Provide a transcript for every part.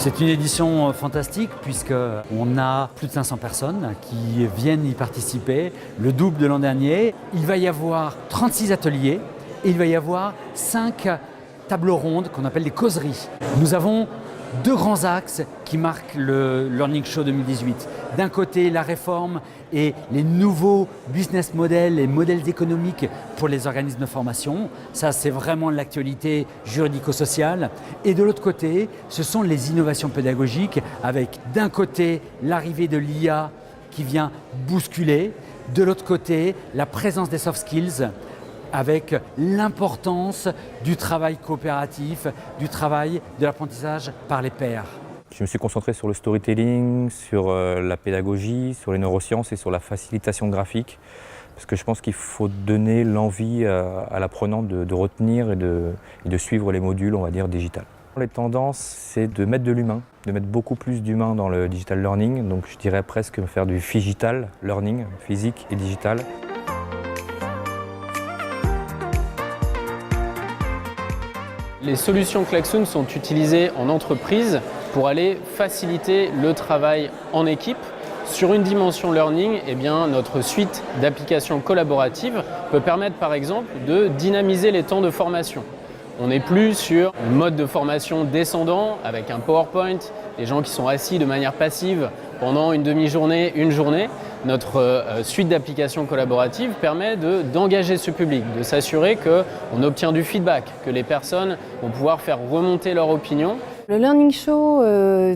C'est une édition fantastique puisqu'on a plus de 500 personnes qui viennent y participer, le double de l'an dernier. Il va y avoir 36 ateliers et il va y avoir 5 tables rondes qu'on appelle des causeries. Nous avons 2 grands axes qui marquent le Learning Show 2018. D'un côté, la réforme et les nouveaux business models et modèles économiques pour les organismes de formation. Ça, c'est vraiment l'actualité juridico-sociale. Et de l'autre côté, ce sont les innovations pédagogiques avec d'un côté l'arrivée de l'IA qui vient bousculer, de l'autre côté la présence des soft skills avec l'importance du travail coopératif, du travail de l'apprentissage par les pairs. Je me suis concentré sur le storytelling, sur la pédagogie, sur les neurosciences et sur la facilitation graphique, parce que je pense qu'il faut donner l'envie à l'apprenant de retenir et de suivre les modules, on va dire, digital. Les tendances, c'est de mettre de l'humain, de mettre beaucoup plus d'humain dans le digital learning, donc je dirais presque faire du phygital learning, physique et digital. Les solutions Klaxoon sont utilisées en entreprise pour aller faciliter le travail en équipe. Sur une dimension learning, notre suite d'applications collaboratives peut permettre par exemple de dynamiser les temps de formation. On n'est plus sur un mode de formation descendant avec un PowerPoint, des gens qui sont assis de manière passive pendant une demi-journée, une journée. Notre suite d'applications collaboratives permet d'engager ce public, de s'assurer qu'on obtient du feedback, que les personnes vont pouvoir faire remonter leur opinion. Le Learning Show,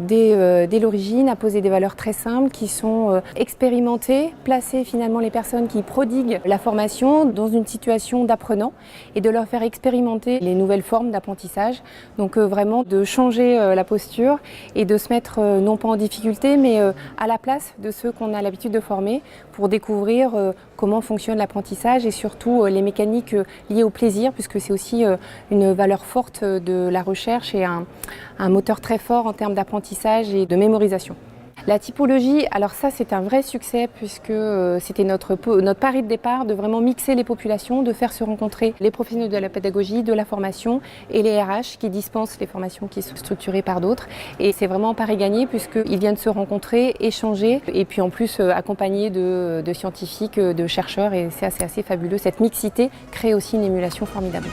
dès l'origine, a posé des valeurs très simples qui sont expérimentées, placer finalement les personnes qui prodiguent la formation dans une situation d'apprenant et de leur faire expérimenter les nouvelles formes d'apprentissage. Donc vraiment de changer la posture et de se mettre non pas en difficulté mais à la place de ceux qu'on a l'habitude de former pour découvrir comment fonctionne l'apprentissage et surtout les mécaniques liées au plaisir, puisque c'est aussi une valeur forte de la recherche et un moteur très fort en termes d'apprentissage et de mémorisation. La typologie, alors ça c'est un vrai succès puisque c'était notre pari de départ de vraiment mixer les populations, de faire se rencontrer les professionnels de la pédagogie, de la formation et les RH qui dispensent les formations qui sont structurées par d'autres. Et c'est vraiment un pari gagné puisqu'ils viennent se rencontrer, échanger et puis en plus accompagnés de scientifiques, de chercheurs et c'est assez fabuleux. Cette mixité crée aussi une émulation formidable.